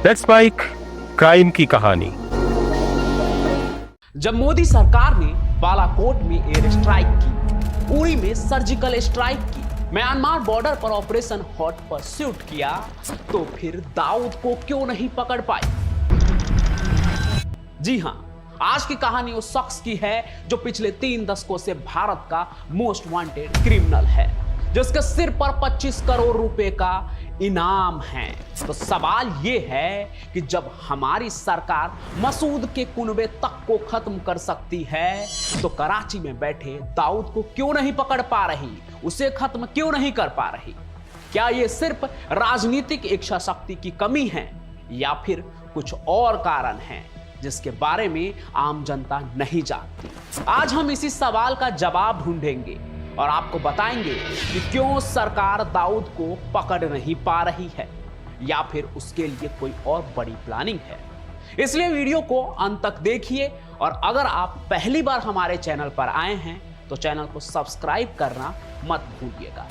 Let's spike crime की कहानी। जब मोदी सरकार ने बालाकोट में एयर स्ट्राइक की, उरी में सर्जिकल स्ट्राइक की, म्यांमार बॉर्डर पर ऑपरेशन हॉट परस्यूट किया, तो फिर दाऊद को क्यों नहीं पकड़ पाई? जी हां, आज की कहानी उस शख्स की है जो पिछले 3 दशकों से भारत का मोस्ट वांटेड क्रिमिनल है, जिसके सिर पर 25 करोड़ रुपए का इनाम है। तो सवाल यह है कि जब हमारी सरकार मसूद के कुनबे तक को खत्म कर सकती है, तो कराची में बैठे दाऊद को क्यों नहीं पकड़ पा रही, उसे खत्म क्यों नहीं कर पा रही? क्या यह सिर्फ राजनीतिक इच्छा शक्ति की कमी है या फिर कुछ और कारण है जिसके बारे में आम जनता नहीं जानती? आज हम इसी सवाल का जवाब ढूंढेंगे और आपको बताएंगे कि क्यों सरकार दाऊद को पकड़ नहीं पा रही है या फिर उसके लिए कोई और बड़ी प्लानिंग है। इसलिए वीडियो को अंत तक देखिए और अगर आप पहली बार हमारे चैनल पर आए हैं तो चैनल को सब्सक्राइब करना मत भूलिएगा।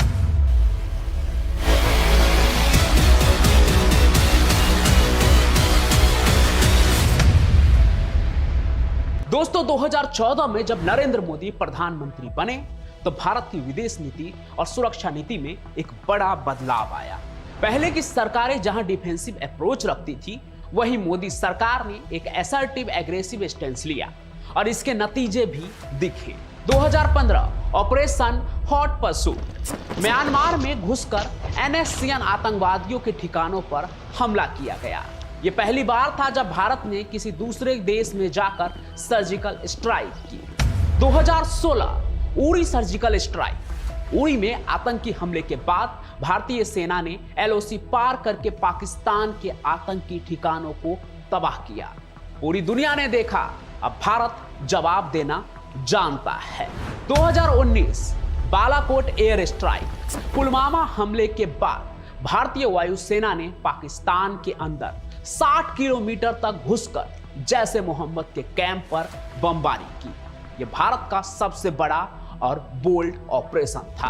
दोस्तों, 2014 में जब नरेंद्र मोदी प्रधानमंत्री बने तो भारत की विदेश नीति और सुरक्षा नीति में एक बड़ा बदलाव आया। पहले की सरकारें जहां डिफेंसिव अप्रोच रखती थी, वहीं मोदी सरकार ने एक असर्टिव एग्रेसिव स्टैंस लिया और इसके नतीजे भी दिखे। 2015 ऑपरेशन हॉट परस्यूट, म्यांमार में घुसकर NSCN आतंकवादियों के ठिकानों पर हमला किया गया। यह पहली बार था जब भारत ने किसी दूसरे देश में जाकर सर्जिकल स्ट्राइक की। 2016 उरी सर्जिकल स्ट्राइक, उरी में आतंकी हमले के बाद भारतीय सेना ने LOC पार करके पाकिस्तान के आतंकी ठिकानों को तबाह किया। पूरी दुनिया ने देखा, अब भारत जवाब देना जानता है। 2019 बालाकोट एयर स्ट्राइक, पुलवामा हमले के बाद भारतीय वायुसेना ने पाकिस्तान के अंदर 60 किलोमीटर तक घुसकर जैश ए मोहम्मद के कैंप पर बमबारी की। यह भारत का सबसे बड़ा और बोल्ड ऑपरेशन था।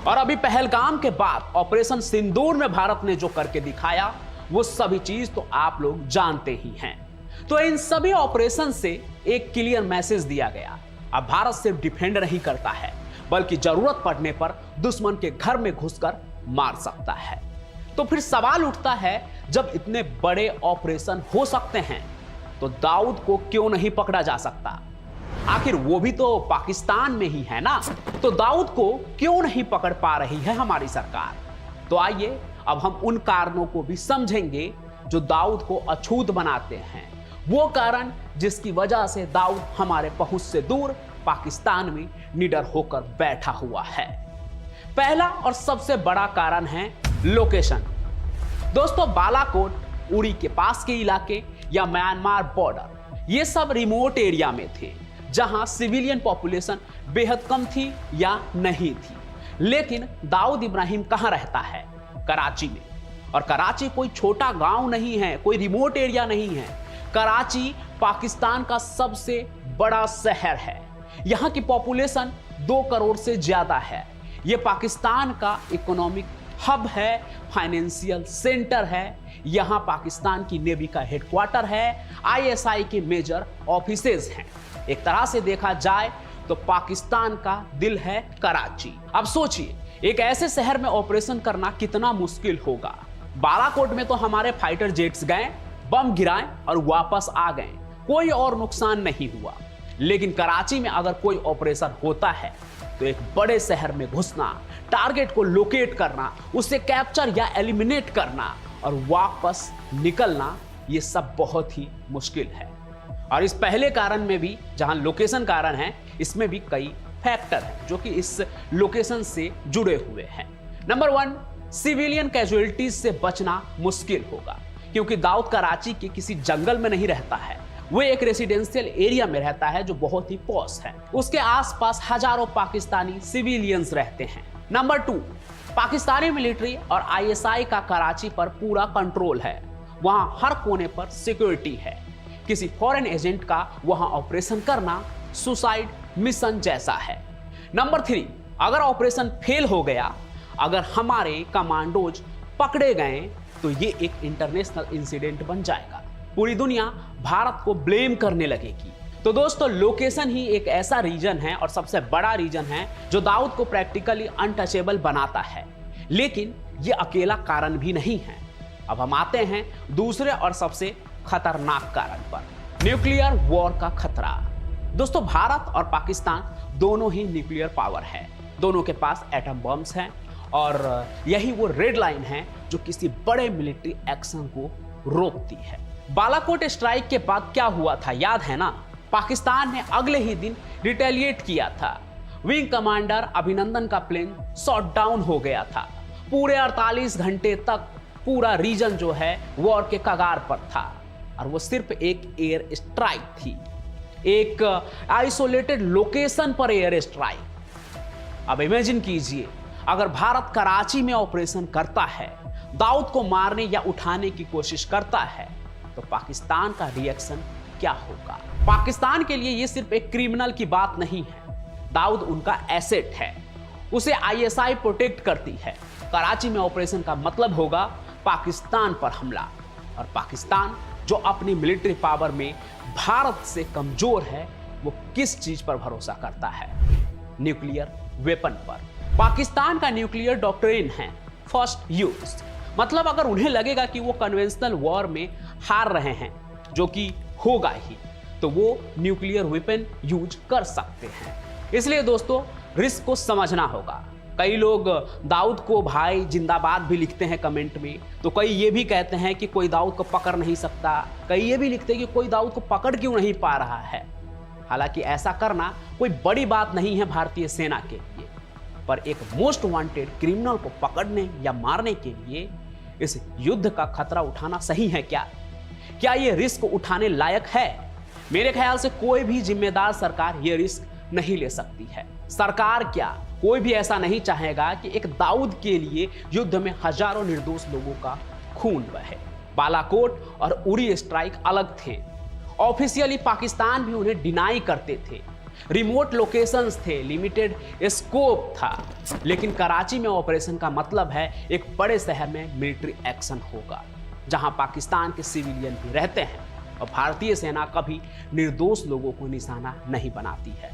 और अभी पहलगाम के बाद ऑपरेशन सिंदूर में भारत ने जो करके दिखाया, वो सभी चीज तो आप लोग जानते ही हैं। तो इन सभी ऑपरेशन से एक क्लियर मैसेज दिया गया, अब भारत सिर्फ डिफेंड नहीं करता है, बल्कि जरूरत पड़ने पर दुश्मन के घर में घुसकर मार सकता है। तो फिर सवाल उठता है, जब इतने बड़े ऑपरेशन हो सकते हैं तो दाऊद को क्यों नहीं पकड़ा जा सकता? आखिर वो भी तो पाकिस्तान में ही है ना। तो दाऊद को क्यों नहीं पकड़ पा रही है हमारी सरकार? तो आइए अब हम उन कारणों को भी समझेंगे जो दाऊद को अछूत बनाते हैं, वो कारण जिसकी वजह से दाऊद हमारे पहुंच से दूर पाकिस्तान में निडर होकर बैठा हुआ है। पहला और सबसे बड़ा कारण है लोकेशन। दोस्तों, बालाकोट, उरी के पास के इलाके या म्यांमार बॉर्डर, ये सब रिमोट एरिया में थे जहां सिविलियन पॉपुलेशन बेहद कम थी या नहीं थी। लेकिन दाऊद इब्राहिम कहां रहता है? कराची में। और कराची कोई छोटा गांव नहीं है, कोई रिमोट एरिया नहीं है। कराची पाकिस्तान का सबसे बड़ा शहर है। यहां की पॉपुलेशन 2 करोड़ से ज्यादा है। यह पाकिस्तान का इकोनॉमिक हब है, फाइनेंशियल सेंटर है। यहां पाकिस्तान की नेवी का हेडक्वार्टर है, ISI के मेजर ऑफिसेज हैं। एक तरह से देखा जाए तो पाकिस्तान का दिल है कराची। अब सोचिए, एक ऐसे शहर में ऑपरेशन करना कितना मुश्किल होगा। बालाकोट में तो हमारे फाइटर जेट्स गए, बम गिराए और वापस आ गए, कोई और नुकसान नहीं हुआ। लेकिन कराची में अगर कोई ऑपरेशन होता है तो एक बड़े शहर में घुसना, टारगेट को लोकेट करना, उसे कैप्चर या एलिमिनेट करना और वापस निकलना, ये सब बहुत ही मुश्किल है। और इस पहले कारण में भी, जहां लोकेशन कारण है, इसमें भी कई फैक्टर हैं जो कि इस लोकेशन से जुड़े हुए हैं। नंबर 1, सिविलियन कैजुअलिटीज से बचना मुश्किल होगा, क्योंकि दाऊद कराची के किसी जंगल में नहीं रहता है, वो एक रेसिडेंशियल एरिया में रहता है जो बहुत ही पॉश है। उसके आसपास हजारों पाकिस्तानी सिविलियंस रहते हैं। नंबर 2, पाकिस्तानी मिलिट्री और ISI का कराची पर पूरा कंट्रोल है। वहां हर कोने पर सिक्योरिटी है। किसी फॉरेन एजेंट का वहां ऑपरेशन करना सुसाइड मिशन जैसा है। नंबर 3, अगर ऑपरेशन फेल हो गया, अगर हमारे कमांडोज पकड़े गए तो ये एक इंटरनेशनल इंसिडेंट बन जाएगा। पूरी दुनिया भारत को ब्लेम करने लगेगी। तो दोस्तों, लोकेशन ही एक ऐसा रीजन है और सबसे बड़ा रीजन है जो दाऊद को प्रैक्टिकली अनटचेबल बनाता है। लेकिन ये अकेला कारण भी नहीं है। अब हम आते हैं दूसरे और सबसे खतरनाक कारण पर, न्यूक्लियर वॉर का खतरा। दोस्तों, भारत और पाकिस्तान दोनों ही न्यूक्लियर पावर है, दोनों के पास एटम बम्स हैं और यही वो रेड लाइन है जो किसी बड़े मिलिट्री एक्शन को रोकती है। बालाकोट स्ट्राइक के बाद क्या हुआ था याद है ना? पाकिस्तान ने अगले ही दिन रिटेलिएट किया था। विंग कमांडर अभिनंदन का प्लेन शॉट डाउन हो गया था। पूरे 48 घंटे तक पूरा रीजन जो है वॉर के कगार पर था और वो सिर्फ एक एयर स्ट्राइक थी, एक आइसोलेटेड लोकेशन पर एयर स्ट्राइक। अब इमेजिन कीजिए, अगर भारत कराची में ऑपरेशन करता है, दाऊद को मारने या उठाने की कोशिश करता है, तो पाकिस्तान का रिएक्शन क्या होगा? पाकिस्तान के लिए यह सिर्फ एक क्रिमिनल की बात नहीं है, दाऊद उनका एसेट है, उसे आईएसआई प्रोटेक्ट करती है। कराची में ऑपरेशन का मतलब होगा पाकिस्तान पर हमला, और पाकिस्तान जो अपनी मिलिट्री पावर में भारत से कमजोर है, वो किस चीज पर भरोसा करता है? न्यूक्लियर वेपन पर। पाकिस्तान का न्यूक्लियर डॉक्ट्रिन है फर्स्ट यूज, मतलब अगर उन्हें लगेगा कि वो कन्वेंशनल वॉर में हार रहे हैं, जो कि होगा ही, तो वो न्यूक्लियर वेपन यूज कर सकते हैं। इसलिए दोस्तों, रिस्क को समझना होगा। कई लोग दाऊद को भाई जिंदाबाद भी लिखते हैं कमेंट में, तो कई ये भी कहते हैं कि कोई दाऊद को पकड़ नहीं सकता, कई ये भी लिखते हैं कि कोई दाऊद को पकड़ क्यों नहीं पा रहा है। हालांकि ऐसा करना कोई बड़ी बात नहीं है भारतीय सेना के लिए, पर एक मोस्ट वांटेड क्रिमिनल को पकड़ने या मारने के लिए इस युद्ध का खतरा उठाना सही है क्या? क्या ये रिस्क उठाने लायक है? मेरे ख्याल से कोई भी जिम्मेदार सरकार ये रिस्क नहीं ले सकती है। सरकार क्या, कोई भी ऐसा नहीं चाहेगा कि एक दाऊद के लिए युद्ध में हजारों निर्दोष लोगों का खून बहे। बालाकोट और उरी स्ट्राइक अलग थे, ऑफिशियली पाकिस्तान भी उन्हें डिनाई करते थे, रिमोट लोकेशंस थे, लिमिटेड स्कोप था। लेकिन कराची में ऑपरेशन का मतलब है एक बड़े शहर में मिलिट्री एक्शन होगा, जहां पाकिस्तान के सिविलियन भी रहते हैं, और भारतीय सेना कभी निर्दोष लोगों को निशाना नहीं बनाती है,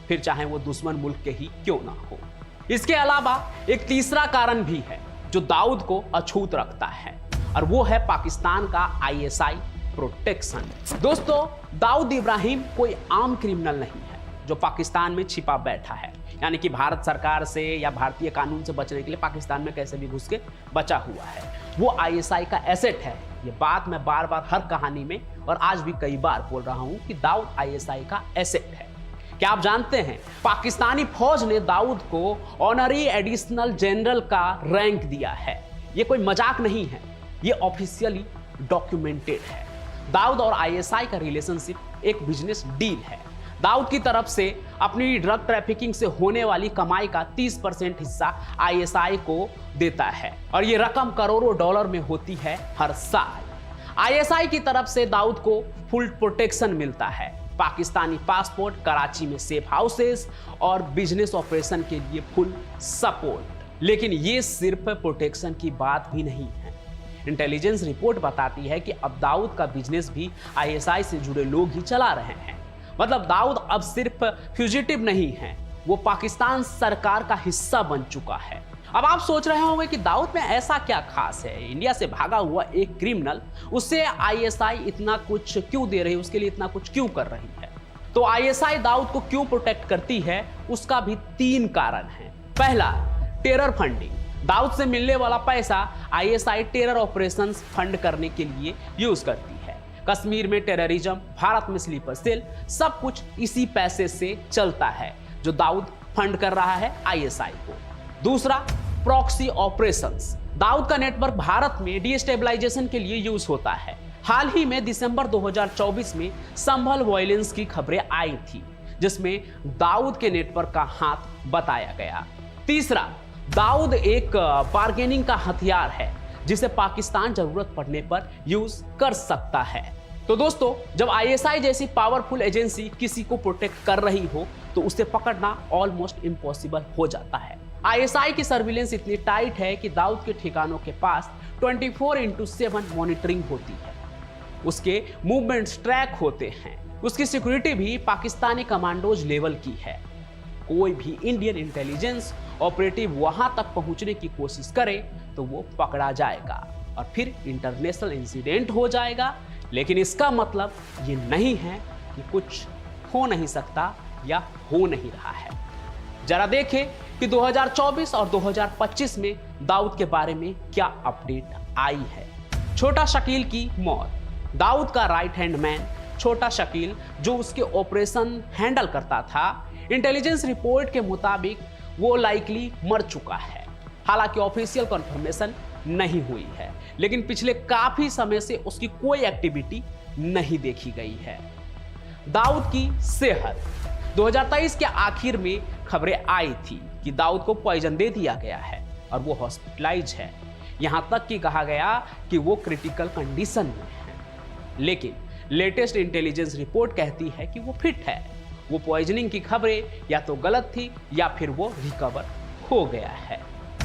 फिर चाहे वो दुश्मन मुल्क के ही क्यों ना हो। इसके अलावा एक तीसरा कारण भी है जो दाऊद को अछूत रखता है, और वो है पाकिस्तान का आईएसआई प्रोटेक्शन। दोस्तों, दाऊद इब्राहिम कोई आम क्रिमिनल नहीं है जो पाकिस्तान में छिपा बैठा है, यानी कि भारत सरकार से या भारतीय कानून से बचने के लिए पाकिस्तान में कैसे भी घुस के बचा हुआ है। वो आईएसआई का एसेट है। ये बात मैं बार बार हर कहानी में और आज भी कई बार बोल रहा हूं कि दाऊद आईएसआई का एसेट है। क्या आप जानते हैं, पाकिस्तानी फौज ने दाऊद को ऑनरी एडिशनल जनरल का रैंक दिया है। ये कोई मजाक नहीं है, ये ऑफिशियली डॉक्यूमेंटेड है। दाऊद और आईएसआई का रिलेशनशिप एक बिजनेस डील है। दाऊद की तरफ से अपनी ड्रग ट्रैफिकिंग से होने वाली कमाई का 30% हिस्सा आईएसआई को देता है, और ये रकम करोड़ों डॉलर में होती है हर साल। आईएसआई की तरफ से दाऊद को फुल प्रोटेक्शन मिलता है, पाकिस्तानी पासपोर्ट, कराची में सेफ हाउसेस और बिजनेस ऑपरेशन के लिए फुल सपोर्ट। लेकिन ये सिर्फ प्रोटेक्शन की बात भी नहीं है। इंटेलिजेंस रिपोर्ट बताती है कि अब दाऊद का बिजनेस भी आईएसआई से जुड़े लोग ही चला रहे हैं। मतलब दाऊद अब सिर्फ फ्यूजिटिव नहीं है, वो पाकिस्तान सरकार का हिस्सा बन चुका है। अब आप सोच रहे होंगे कि दाऊद में ऐसा क्या खास है, इंडिया से भागा हुआ एक क्रिमिनल, उससे आईएसआई इतना कुछ क्यों दे रही है, उसके लिए इतना कुछ क्यों कर रही है? तो आईएसआई दाऊद को क्यों प्रोटेक्ट करती है, उसका भी 3 कारण है। पहला, टेरर फंडिंग। दाऊद से मिलने वाला पैसा आईएसआई टेरर ऑपरेशंस फंड करने के लिए यूज करती है। कश्मीर में टेररिज्म, भारत में स्लीपर सेल, सब कुछ इसी पैसे से चलता है जो दाऊद फंड कर रहा है आईएसआई को। दूसरा, प्रॉक्सी ऑपरेशंस। दाऊद का नेटवर्क भारत में डिस्टेबलाइजेशन के लिए यूज होता है। हाल ही में दिसंबर 2024 में संभल वायलेंस की खबरें आई थी, जिसमें दाऊद के नेटवर्क का हाथ बताया गया। तीसरा, दाऊद एक बार्गेनिंग का हथियार है जिसे पाकिस्तान जरूरत पड़ने पर यूज कर सकता है। तो दोस्तों, जब आईएसआई जैसी पावरफुल एजेंसी किसी को प्रोटेक्ट कर रही हो तो उसे पकड़ना ऑलमोस्ट इम्पॉसिबल हो जाता है। आईएसआई की सर्विलेंस इतनी टाइट है कि दाऊद के ठिकानों के पास 24/7 मॉनिटरिंग होती है, उसके मूवमेंट्स ट्रैक होते हैं, उसकी सिक्योरिटी भी पाकिस्तानी कमांडोज लेवल की है। कोई भी इंडियन इंटेलिजेंस ऑपरेटिव वहां तक पहुंचने की कोशिश करे तो वो पकड़ा जाएगा और फिर इंटरनेशनल इंसिडेंट हो जाएगा। लेकिन इसका मतलब ये नहीं है कि कुछ हो नहीं सकता या हो नहीं रहा है। जरा देखें कि 2024 और 2025 में दाऊद के बारे में क्या अपडेट आई है। छोटा शकील की मौत। दाऊद का राइट हैंड मैन छोटा शकील, जो उसके ऑपरेशन हैंडल करता था, इंटेलिजेंस रिपोर्ट के मुताबिक वो लाइकली मर चुका है। हालांकि ऑफिशियल कंफर्मेशन नहीं हुई है, लेकिन पिछले काफी समय से उसकी कोई एक्टिविटी नहीं देखी गई है। दाऊद की सेहत। 2023 के आखिर में खबरें आई थी कि दाऊद को पॉइजन दे दिया गया है और वो हॉस्पिटलाइज है। यहां तक कि कहा गया कि वो क्रिटिकल कंडीशन में है, लेकिन लेटेस्ट इंटेलिजेंस रिपोर्ट कहती है कि वो फिट है। वो पॉइजनिंग की खबरें या तो गलत थी या फिर वो रिकवर हो गया है।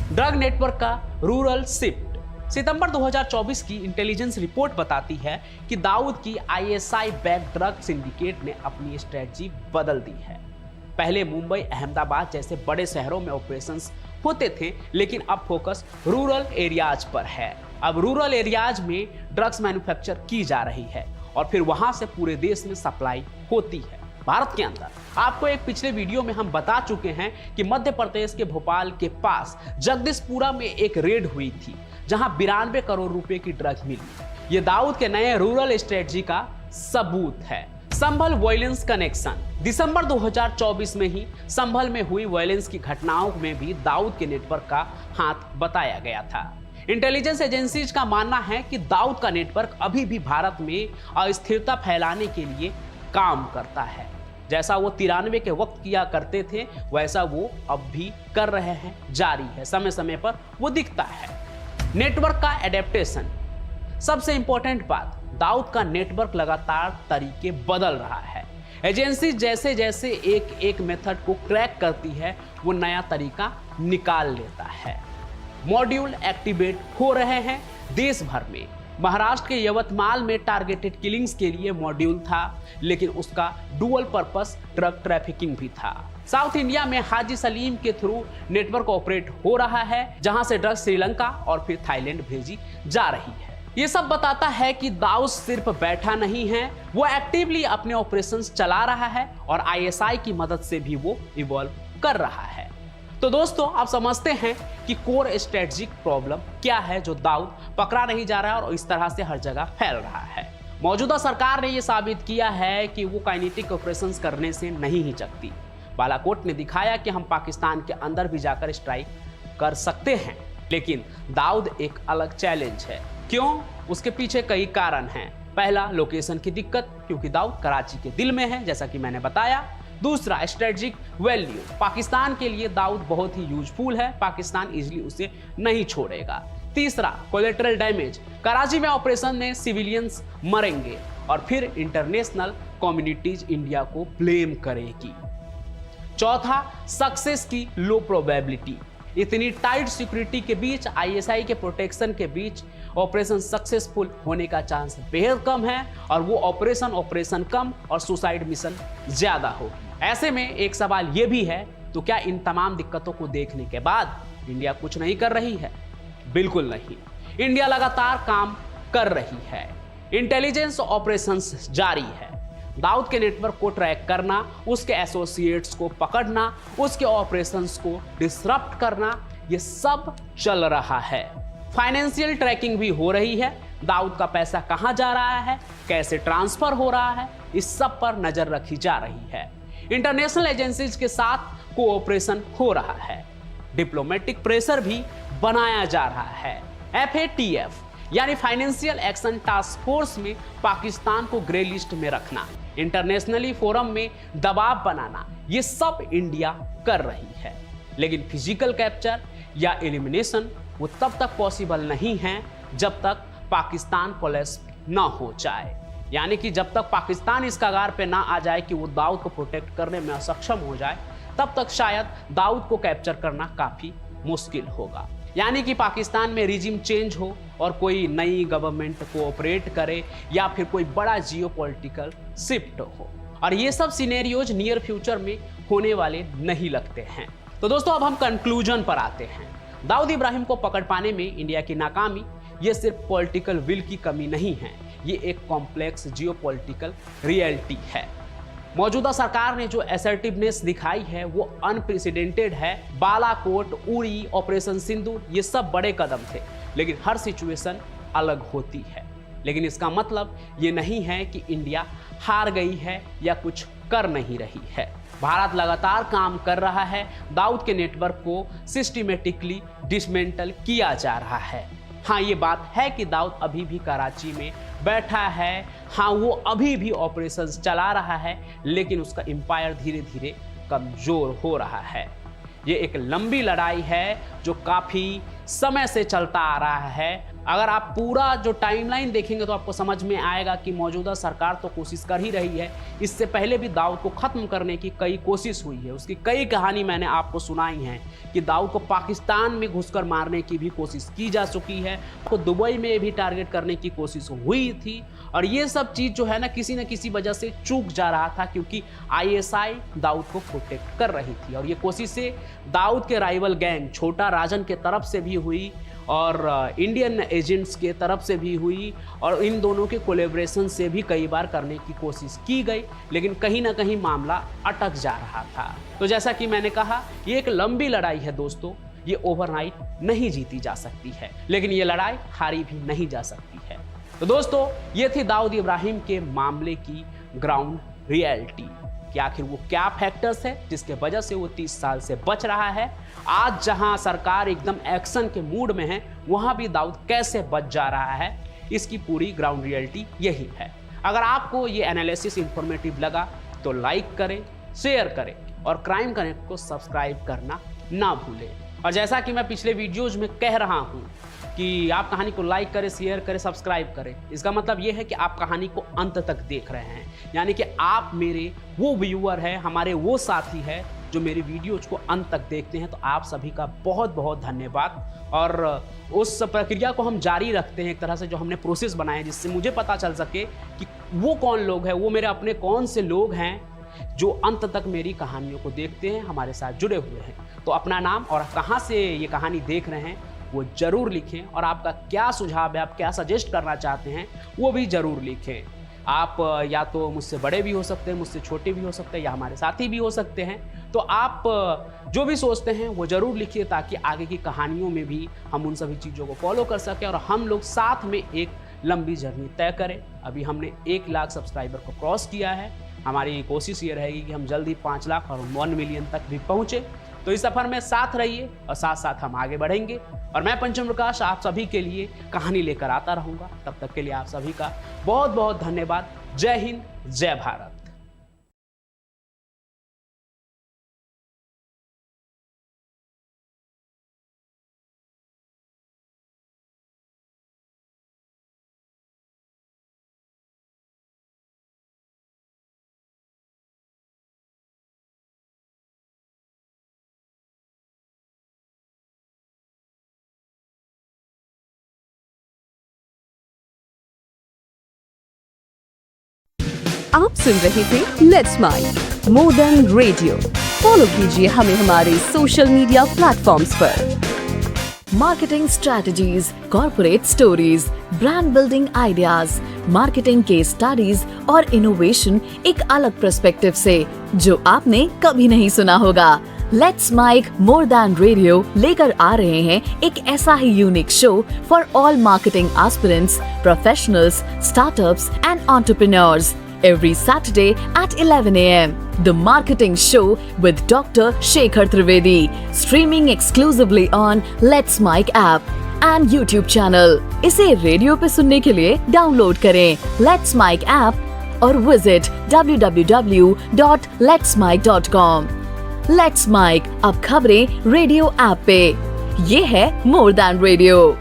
ड्रग नेटवर्क का रूरल शिफ्ट। सितंबर 2024 की इंटेलिजेंस रिपोर्ट बताती है कि दाऊद की आईएसआई बैक ड्रग सिंडिकेट ने अपनी स्ट्रेटजी बदल दी है। पहले मुंबई, अहमदाबाद जैसे बड़े शहरों में ऑपरेशंस होते थे, लेकिन अब फोकस रूरल एरियाज पर है। अब रूरल एरियाज में ड्रग्स मैन्युफैक्चर की जा रही है और फिर वहां से पूरे देश में सप्लाई होती है। भारत के अंदर आपको एक पिछले वीडियो में हम बता चुके हैं कि मध्य प्रदेश के भोपाल के पास जगदीशपुरा में एक रेड हुई थी, जहां 92 करोड़ रुपए की ड्रग मिली। ये दाऊद के नए रूरल स्ट्रेटजी का सबूत है। संभल वायलेंस कनेक्शन। दिसंबर 2024 में ही संभल में हुई वायलेंस की घटनाओं में भी दाऊद के नेटवर्क का हाथ बताया गया था। इंटेलिजेंस एजेंसीज का मानना है कि दाऊद का नेटवर्क अभी भी भारत में अस्थिरता फैलाने के लिए काम करता है। जैसा वो 93 के वक्त किया करते थे, वैसा वो अब भी कर रहे हैं, जारी है। समय समय पर वो दिखता है। नेटवर्क का एडेप्टेशन। सबसे इंपॉर्टेंट बात, दाऊद का नेटवर्क लगातार तरीके बदल रहा है। एजेंसी जैसे जैसे एक मेथड को क्रैक करती है, वो नया तरीका निकाल लेता है। मॉड्यूल एक्टिवेट हो रहे हैं देश भर में। महाराष्ट्र के यवतमाल में टारगेटेड किलिंग्स के लिए मॉड्यूल था, लेकिन उसका डुअल पर्पस ड्रग ट्रैफिकिंग भी था। साउथ इंडिया में हाजी सलीम के थ्रू नेटवर्क ऑपरेट हो रहा है, जहां से ड्रग श्रीलंका और फिर थाईलैंड भेजी जा रही है। ये सब बताता है कि दाऊद सिर्फ बैठा नहीं है, वो एक्टिवली अपने ऑपरेशंस चला रहा है और आईएसआई की मदद से भी वो इवॉल्व कर रहा है। तो दोस्तों, आप समझते हैं कि कोर स्ट्रेटजिक प्रॉब्लम क्या है जो दाऊद पकड़ा नहीं जा रहा है और इस तरह से हर जगह फैल रहा है। मौजूदा सरकार ने यह साबित किया है कि वो काइनेटिक ऑपरेशंस करने से नहीं हिचकती। बालाकोट ने दिखाया कि हम पाकिस्तान के अंदर भी जाकर स्ट्राइक कर सकते हैं, लेकिन दाऊद एक अलग चैलेंज है। क्यों? उसके पीछे कई कारण हैं। पहला, लोकेशन की दिक्कत, क्योंकि दाऊद कराची के दिल में है, जैसा कि मैंने बताया। दूसरा, स्ट्रेटजिक वैल्यू। पाकिस्तान के लिए दाऊद बहुत ही यूजफुल है, पाकिस्तान इजीली उसे नहीं छोड़ेगा। तीसरा, कोलेटरल डैमेज। कराची में ऑपरेशन में सिविलियंस मरेंगे और फिर इंटरनेशनल कम्युनिटीज इंडिया को ब्लेम करेगी। चौथा, सक्सेस की लो प्रोबेबिलिटी। इतनी टाइट सिक्योरिटी के बीच, आईएसआई के प्रोटेक्शन के बीच ऑपरेशन सक्सेसफुल होने का चांस बेहद कम है और वो ऑपरेशन कम और सुसाइड मिशन ज्यादा होगी। ऐसे में एक सवाल ये भी है, तो क्या इन तमाम दिक्कतों को देखने के बाद इंडिया कुछ नहीं कर रही है? बिल्कुल नहीं। इंडिया लगातार काम कर रही है। इंटेलिजेंस ऑपरेशंस जारी है। दाऊद के नेटवर्क को ट्रैक करना, उसके एसोसिएट्स को पकड़ना, उसके ऑपरेशंस को डिसरप्ट करना, ये सब चल रहा है। फाइनेंशियल ट्रैकिंग भी हो रही है। दाऊद का पैसा कहां जा रहा है, कैसे ट्रांसफर हो रहा है, इस सब पर नजर रखी जा रही है। इंटरनेशनल एजेंसीज के साथ कोऑपरेशन हो रहा है। डिप्लोमेटिक प्रेशर भी बनाया जा रहा है। FATF यानी फाइनेंशियल एक्शन टास्क फोर्स में पाकिस्तान को ग्रे लिस्ट में रखना, इंटरनेशनली फोरम में दबाव बनाना, ये सब इंडिया कर रही है। लेकिन फिजिकल कैप्चर या एलिमिनेशन वो तब तक पॉसिबल नहीं है जब तक पाकिस्तान कोलैप्स ना हो जाए। यानी कि जब तक पाकिस्तान इस कगार पे ना आ जाए कि वो दाऊद को प्रोटेक्ट करने में असक्षम हो जाए, तब तक शायद दाऊद को कैप्चर करना काफी मुश्किल होगा। यानी कि पाकिस्तान में रिजिम चेंज हो और कोई नई गवर्नमेंट कोऑपरेट करे या फिर कोई बड़ा जियोपॉलिटिकल शिफ्ट हो, और ये सब सिनेरियोज नियर फ्यूचर में होने वाले नहीं लगते हैं। तो दोस्तों अब हम कंक्लूजन पर आते हैं। दाऊद इब्राहिम को पकड़ पाने में इंडिया की नाकामी ये सिर्फ पॉलिटिकल विल की कमी नहीं है, ये एक कॉम्प्लेक्स जियोपॉलिटिकल रियलिटी है। मौजूदा सरकार ने जो असर्टिवनेस दिखाई है वो अनप्रेसिडेंटेड है। बालाकोट, उरी, ऑपरेशन सिंदूर ये सब बड़े कदम थे, लेकिन हर सिचुएशन अलग होती है। लेकिन इसका मतलब ये नहीं है कि इंडिया हार गई है या कुछ कर नहीं रही है। भारत लगातार काम कर रहा है, दाऊद के नेटवर्क को सिस्टमेटिकली डिसमेंटल किया जा रहा है। हाँ, ये बात है कि दाऊद अभी भी कराची में बैठा है, हाँ वो अभी भी ऑपरेशंस चला रहा है, लेकिन उसका एम्पायर धीरे धीरे कमजोर हो रहा है। ये एक लंबी लड़ाई है जो काफ़ी समय से चलता आ रहा है। अगर आप पूरा जो टाइमलाइन देखेंगे तो आपको समझ में आएगा कि मौजूदा सरकार तो कोशिश कर ही रही है। इससे पहले भी दाऊद को ख़त्म करने की कई कोशिश हुई है, उसकी कई कहानी मैंने आपको सुनाई हैं कि दाऊद को पाकिस्तान में घुसकर मारने की भी कोशिश की जा चुकी है, तो दुबई में भी टारगेट करने की कोशिश हुई थी। और ये सब चीज़ जो है ना किसी न किसी वजह से चूक जा रहा था, क्योंकि ISI दाऊद को प्रोटेक्ट कर रही थी। और ये कोशिशें दाऊद के राइवल गैंग छोटा राजन के तरफ से भी हुई और इंडियन एजेंट्स के तरफ से भी हुई, और इन दोनों के कोलैबोरेशन से भी कई बार करने की कोशिश की गई, लेकिन कहीं ना कहीं मामला अटक जा रहा था। तो जैसा कि मैंने कहा, ये एक लंबी लड़ाई है दोस्तों, ये ओवरनाइट नहीं जीती जा सकती है, लेकिन ये लड़ाई हारी भी नहीं जा सकती है। तो दोस्तों ये थी दाऊद इब्राहिम के मामले की ग्राउंड रियलिटी कि आखिर वो क्या फैक्टर्स है जिसके वजह से वो 30 साल से बच रहा है। आज जहां सरकार एकदम एक्शन के मूड में है, वहां भी दाऊद कैसे बच जा रहा है, इसकी पूरी ग्राउंड रियलिटी यही है। अगर आपको ये एनालिसिस इंफॉर्मेटिव लगा तो लाइक करें, शेयर करें और क्राइम कनेक्ट को सब्सक्राइब करना ना भूलें। और जैसा कि मैं पिछले वीडियोज में कह रहा हूँ कि आप कहानी को लाइक करें, शेयर करें, सब्सक्राइब करें, इसका मतलब ये है कि आप कहानी को अंत तक देख रहे हैं, यानी कि आप मेरे वो व्यूअर हैं, हमारे वो साथी हैं जो मेरे वीडियोज को अंत तक देखते हैं। तो आप सभी का बहुत बहुत धन्यवाद। और उस प्रक्रिया को हम जारी रखते हैं, एक तरह से जो हमने प्रोसेस बनाया जिससे मुझे पता चल सके कि वो कौन लोग हैं, वो मेरे अपने कौन से लोग हैं जो अंत तक मेरी कहानियों को देखते हैं, हमारे साथ जुड़े हुए हैं। तो अपना नाम और कहाँ से ये कहानी देख रहे हैं वो ज़रूर लिखें, और आपका क्या सुझाव है, आप क्या सजेस्ट करना चाहते हैं वो भी ज़रूर लिखें। आप या तो मुझसे बड़े भी हो सकते हैं, मुझसे छोटे भी हो सकते हैं, या हमारे साथी भी हो सकते हैं। तो आप जो भी सोचते हैं वो ज़रूर लिखिए, ताकि आगे की कहानियों में भी हम उन सभी चीज़ों को फॉलो कर सकें और हम लोग साथ में एक लंबी जर्नी तय करें। अभी हमने 1 लाख सब्सक्राइबर को क्रॉस किया है। हमारी कोशिश ये रहेगी कि हम जल्दी 5 लाख और 1 मिलियन तक भी पहुँचे। तो इस सफर में साथ रहिए और साथ साथ हम आगे बढ़ेंगे। और मैं पंचम प्रकाश आप सभी के लिए कहानी लेकर आता रहूँगा। तब तक के लिए आप सभी का बहुत बहुत धन्यवाद। जय हिंद, जय भारत। आप सुन रहे थे let's mic more than radio. Follow कीजिए हमें हमारे सोशल मीडिया प्लेटफॉर्म्स पर। Marketing strategies, corporate stories, brand building ideas, marketing case studies और इनोवेशन एक अलग पर्सपेक्टिव से जो आपने कभी नहीं सुना होगा। Let's mic more than radio लेकर आ रहे हैं एक ऐसा ही unique show for all marketing aspirants, professionals, startups and entrepreneurs every Saturday at 11 a.m. The Marketing Show with Dr. Shekhar Trivedi, streaming exclusively on Let's Mic app and YouTube channel. इसे radio पे सुनने के लिए download करें Let's Mic app और visit www.letsmic.com। Let's Mic अब खबरें radio app पे। ये है मोर देन रेडियो।